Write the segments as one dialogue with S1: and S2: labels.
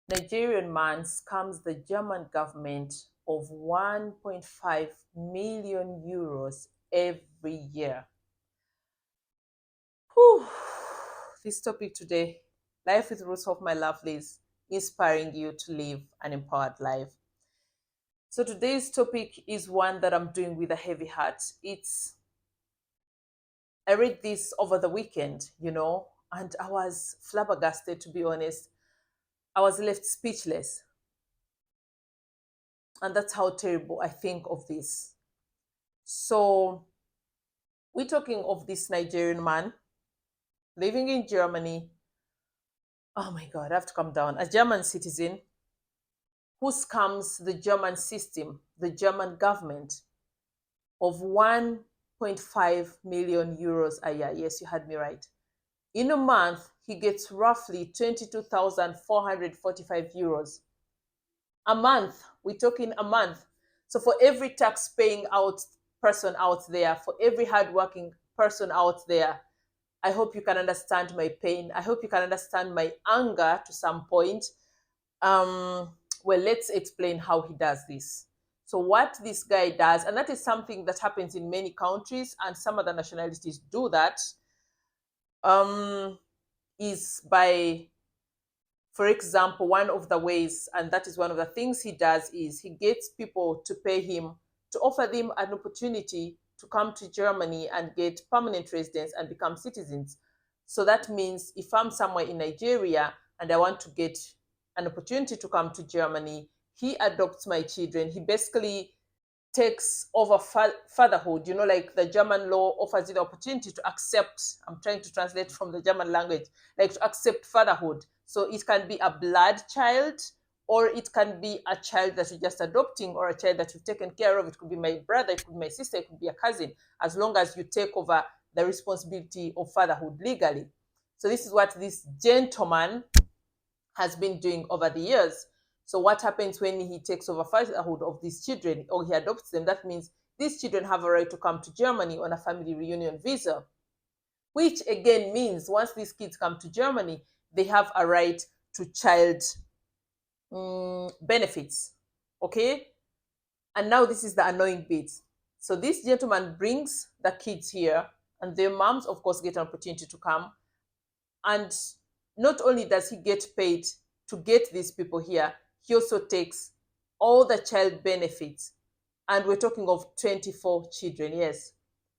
S1: Nigerian man scams the German government of 1.5 million euros every year. Whew. This topic today, life with RUZHOFF, my lovelies, inspiring you to live an empowered life. So today's topic is one that I'm doing with a heavy heart. I read this over the weekend, and I was flabbergasted, to be honest. I was left speechless. And that's how terrible I think of this. So we're talking of this Nigerian man living in Germany. Oh my God, I have to calm down. A German citizen who scams the German system, the German government, of 1.5 million euros a year. Yes, you had me right. In a month, he gets roughly 22,445 euros. A month, we're talking a month. So for every tax paying out person out there, for every hardworking person out there, I hope you can understand my pain. I hope you can understand my anger to some point. Well, let's explain how he does this. So what this guy does, and that is something that happens in many countries, and some other nationalities do that, is by, for example, one of the ways, and that is one of the things he does, is he gets people to pay him, to offer them an opportunity to come to Germany and get permanent residence and become citizens. So that means if I'm somewhere in Nigeria and I want to get an opportunity to come to Germany, he adopts my children. He basically takes over fatherhood, like the German law offers you the opportunity to accept. I'm trying to translate from the German language, like to accept fatherhood. So it can be a blood child, or it can be a child that you're just adopting, or a child that you've taken care of. It could be my brother, it could be my sister, it could be a cousin, as long as you take over the responsibility of fatherhood legally. So this is what this gentleman has been doing over the years. So what happens when he takes over fatherhood of these children, or he adopts them? That means these children have a right to come to Germany on a family reunion visa, which again means once these kids come to Germany, they have a right to child benefits. Okay? And now this is the annoying bit. So this gentleman brings the kids here, and their moms, of course, get an opportunity to come. And not only does he get paid to get these people here, he also takes all the child benefits. And we're talking of 24 children, yes.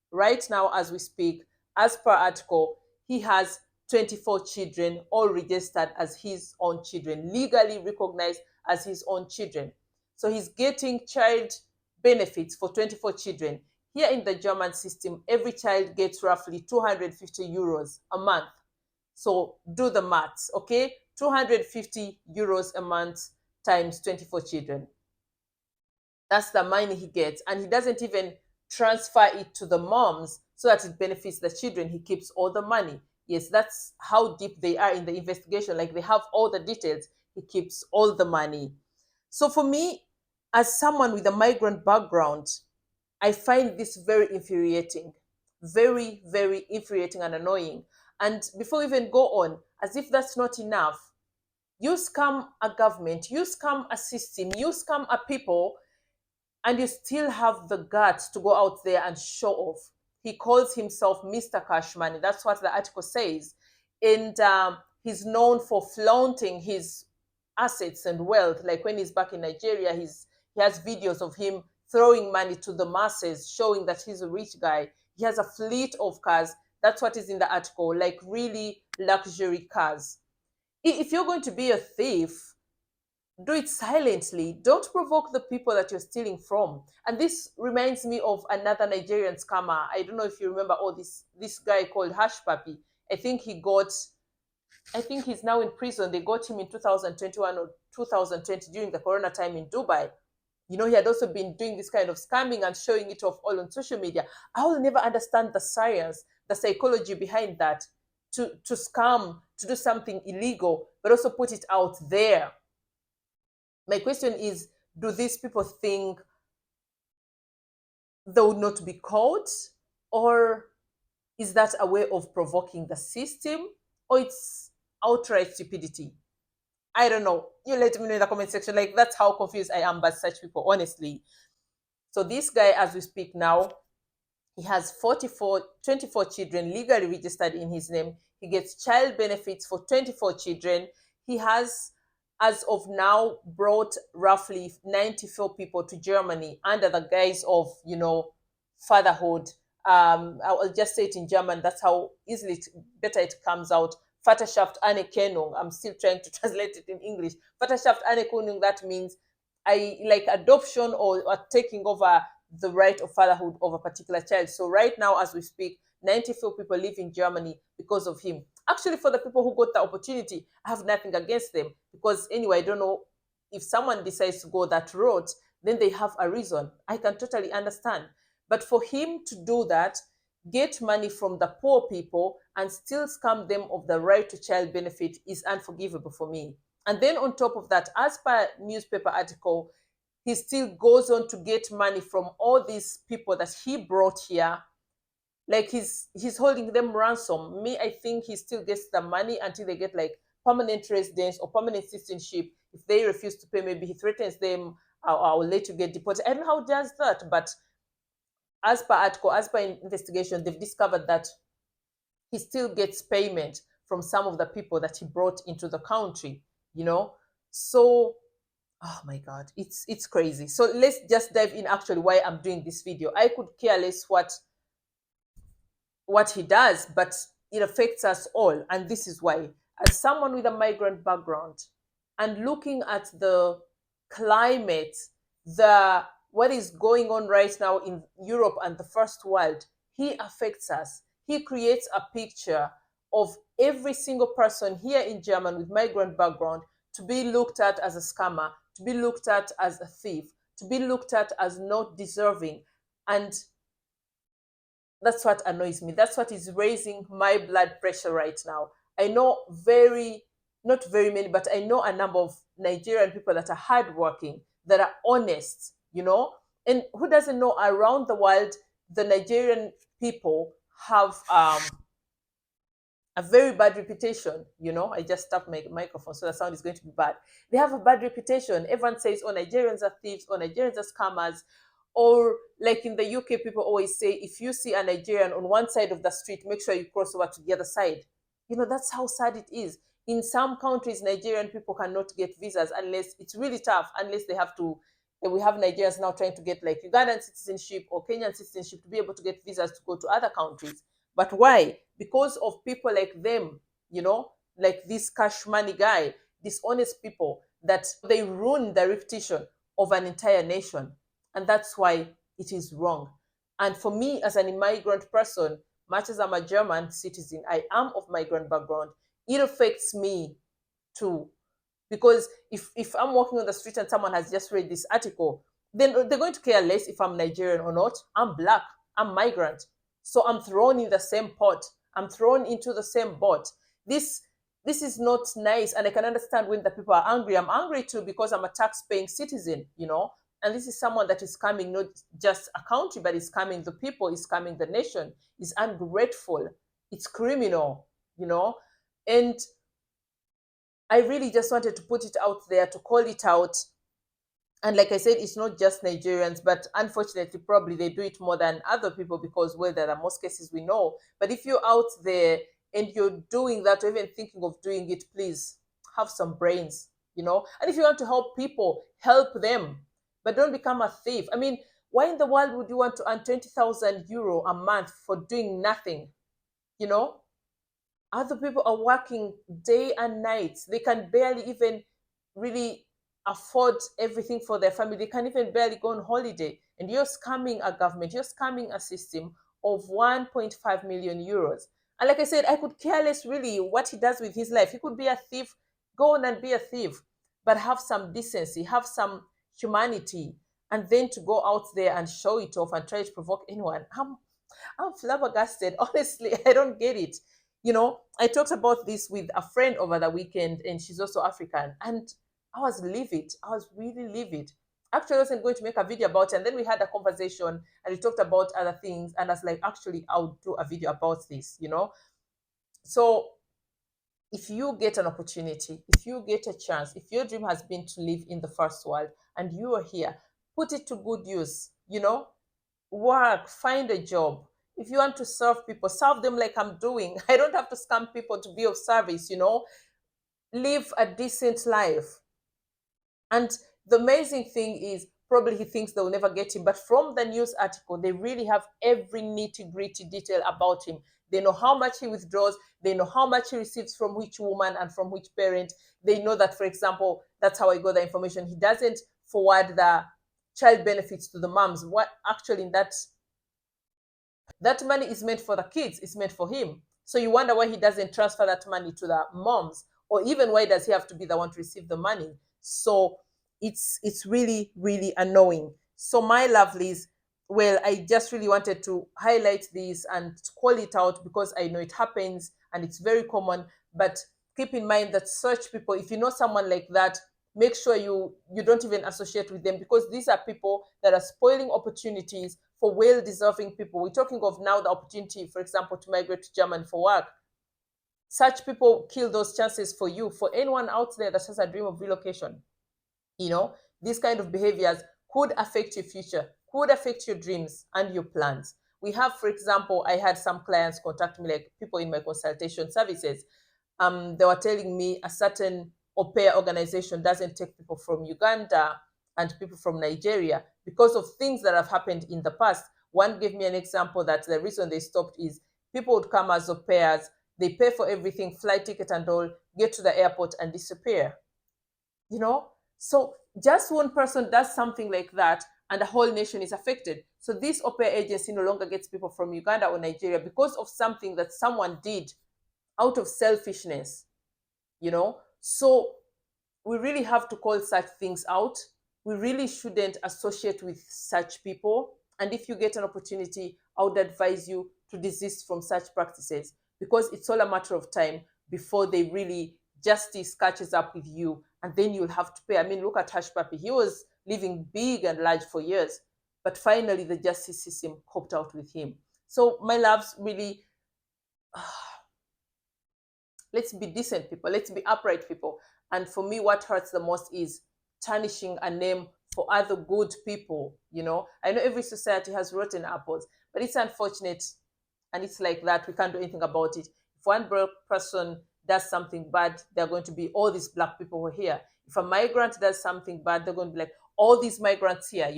S1: Right now, as we speak, as per article, he has 24 children, all registered as his own children, legally recognized as his own children. So he's getting child benefits for 24 children. Here in the German system, every child gets roughly 250 euros a month. So do the maths, okay? 250 euros a month times 24 children. That's the money he gets. And he doesn't even transfer it to the moms so that it benefits the children. He keeps all the money. Yes, that's how deep they are in the investigation. Like they have all the details. He keeps all the money. So for me, as someone with a migrant background, I find this very infuriating. Very, very infuriating and annoying. And before we even go on, as if that's not enough, you scam a government, you scam a system, you scam a people, and you still have the guts to go out there and show off. He calls himself Mr. Cash Money. That's what the article says. And he's known for flaunting his assets and wealth. Like when he's back in Nigeria, he has videos of him throwing money to the masses, showing that he's a rich guy. He has a fleet of cars. That's what is in the article, like really luxury cars. If you're going to be a thief, do it silently. Don't provoke the people that you're stealing from. And this reminds me of another Nigerian scammer. I don't know if you remember, this guy called Hush Puppy. I think he's now in prison. They got him in 2021 or 2020 during the corona time in Dubai. He had also been doing this kind of scamming and showing it off all on social media. I will never understand the science, the psychology behind that, to scam, to do something illegal, but also put it out there. My question is, do these people think they would not be caught? Or is that a way of provoking the system? Or it's outright stupidity? I don't know. You let me know in the comment section. Like, that's how confused I am by such people, honestly. So this guy, as we speak now, he has 24 children legally registered in his name. He gets child benefits for 24 children. He has, as of now, brought roughly 94 people to Germany under the guise of, fatherhood. I'll just say it in German. That's how easily better it comes out. Vaterschaft Anerkennung. I'm still trying to translate it in English. Vaterschaft Anerkennung, that means I like adoption or taking over the right of fatherhood of a particular child. So right now, as we speak, 94 people live in Germany because of him. Actually, for the people who got the opportunity, I have nothing against them because anyway, I don't know if someone decides to go that route, then they have a reason. I can totally understand. But for him to do that, get money from the poor people and still scam them of the right to child benefit is unforgivable for me. And then on top of that, as per newspaper article, he still goes on to get money from all these people that he brought here. Like he's holding them ransom. Me, I think he still gets the money until they get like permanent residence or permanent citizenship. If they refuse to pay, maybe he threatens them. I'll let you get deported. I don't know how he does that, but as per article, as per investigation, they've discovered that he still gets payment from some of the people that he brought into the country. You know, so oh my god, it's crazy. So let's just dive in actually why I'm doing this video. I could care less what he does, but it affects us all, and this is why. As someone with a migrant background and looking at the climate, the what is going on right now in Europe and the first world, he affects us. He creates a picture of every single person here in Germany with migrant background to be looked at as a scammer, to be looked at as a thief, to be looked at as not deserving. And that's what annoys me. That's what is raising my blood pressure right now. I know not very many, but I know a number of Nigerian people that are hardworking, that are honest, and who doesn't know around the world, the Nigerian people have a very bad reputation. I just tapped my microphone, so the sound is going to be bad. They have a bad reputation. Everyone says, oh, Nigerians are thieves, or Nigerians are scammers. Or like in the UK, people always say, if you see a Nigerian on one side of the street, make sure you cross over to the other side. That's how sad it is. In some countries, Nigerian people cannot get visas unless it's really tough, unless they have to. And we have Nigerians now trying to get like Ugandan citizenship or Kenyan citizenship to be able to get visas to go to other countries. But why? Because of people like them, like this cash money guy, dishonest people, that they ruin the reputation of an entire nation. And that's why it is wrong. And for me, as an immigrant person, much as I'm a German citizen, I am of migrant background, it affects me too. Because if I'm walking on the street and someone has just read this article, then they're going to care less if I'm Nigerian or not. I'm black, I'm migrant. So I'm thrown in the same pot. I'm thrown into the same boat. This is not nice. And I can understand when the people are angry. I'm angry too because I'm a tax-paying citizen, and this is someone that is coming not just a country, but is coming the people, is coming the nation, is ungrateful, it's criminal, and I really just wanted to put it out there, to call it out. And like I said, it's not just Nigerians, but unfortunately, probably they do it more than other people because, well, there are most cases we know. But if you're out there and you're doing that or even thinking of doing it, please have some brains, And if you want to help people, help them, but don't become a thief. I mean, why in the world would you want to earn 20,000 euro a month for doing nothing? Other people are working day and night. They can barely even really afford everything for their family. They can even barely go on holiday. And you're scamming a government, you're scamming a system of 1.5 million euros. And like I said, I could care less really what he does with his life. He could be a thief, go on and be a thief, but have some decency, have some humanity, and then to go out there and show it off and try to provoke anyone. I'm flabbergasted. Honestly, I don't get it. I talked about this with a friend over the weekend, and she's also African, and I was livid. I was really livid. Actually, I wasn't going to make a video about it, and then we had a conversation, and we talked about other things, and I was like, actually, I'll do a video about this, So if you get an opportunity, if you get a chance, if your dream has been to live in the first world and you are here, put it to good use, work, find a job. If you want to serve people, serve them like I'm doing. I don't have to scam people to be of service, live a decent life. And the amazing thing is, probably he thinks they'll never get him, but from the news article, they really have every nitty gritty detail about him. They know how much he withdraws, they know how much he receives from which woman and from which parent. They know that, for example, that's how I got the information. He doesn't forward the child benefits to the moms. What actually in that money is meant for the kids, it's meant for him. So you wonder why he doesn't transfer that money to the moms, or even why does he have to be the one to receive the money? So it's really, really annoying. So my lovelies, well, I just really wanted to highlight this and call it out because I know it happens and it's very common. But keep in mind that such people, if you know someone like that, make sure you don't even associate with them, because these are people that are spoiling opportunities for well deserving people. We're talking of now the opportunity, for example, to migrate to Germany for work. Such people kill those chances for you. For anyone out there that has a dream of relocation, these kind of behaviors could affect your future, could affect your dreams and your plans. We have, for example, I had some clients contact me, like people in my consultation services. They were telling me a certain au pair organization doesn't take people from Uganda and people from Nigeria because of things that have happened in the past. One gave me an example that the reason they stopped is people would come as au pairs, they pay for everything, flight ticket and all, get to the airport and disappear. So just one person does something like that and the whole nation is affected. So this au pair agency no longer gets people from Uganda or Nigeria because of something that someone did out of selfishness. So we really have to call such things out. We really shouldn't associate with such people. And if you get an opportunity, I would advise you to desist from such practices, because it's all a matter of time before they really justice catches up with you, and then you'll have to pay. I mean, look at Hush Puppy. He was living big and large for years, but finally the justice system coped out with him. So my loves, really, let's be decent people, let's be upright people. And for me, what hurts the most is tarnishing a name for other good people. I know every society has rotten apples, but it's unfortunate, and it's like that. We can't do anything about it. If one black person does something bad, there are going to be all these black people who are here. If a migrant does something bad, they're going to be like, all these migrants here.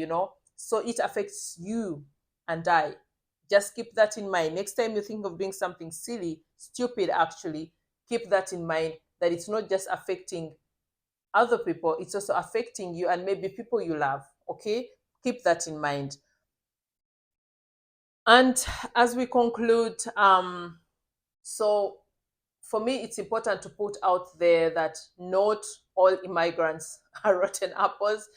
S1: So it affects you and I. Just keep that in mind. Next time you think of doing something silly, stupid actually, keep that in mind, that it's not just affecting other people, it's also affecting you and maybe people you love. Okay? Keep that in mind. And as we conclude, so for me, it's important to put out there that not all immigrants are rotten apples.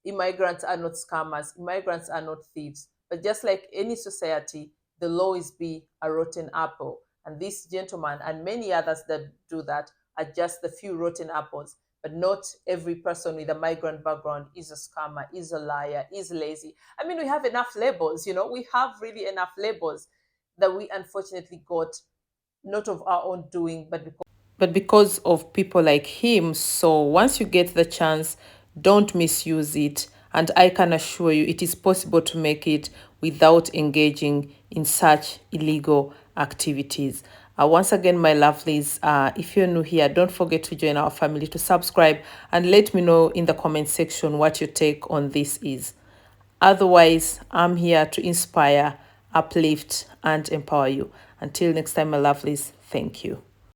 S1: Immigrants are not scammers. Immigrants are not thieves. But just like any society, the law is be a rotten apple. And this gentleman and many others that do that are just the few rotten apples. But not every person with a migrant background is a scammer, is a liar, is lazy. I mean, we have enough labels, we have really enough labels that we unfortunately got, not of our own doing, but because of people like him. So once you get the chance, don't misuse it. And I can assure you, it is possible to make it without engaging in such illegal activities. Once again, my lovelies, if you're new here, don't forget to join our family, to subscribe, and let me know in the comment section what your take on this is. Otherwise, I'm here to inspire, uplift, and empower you. Until next time, my lovelies, thank you.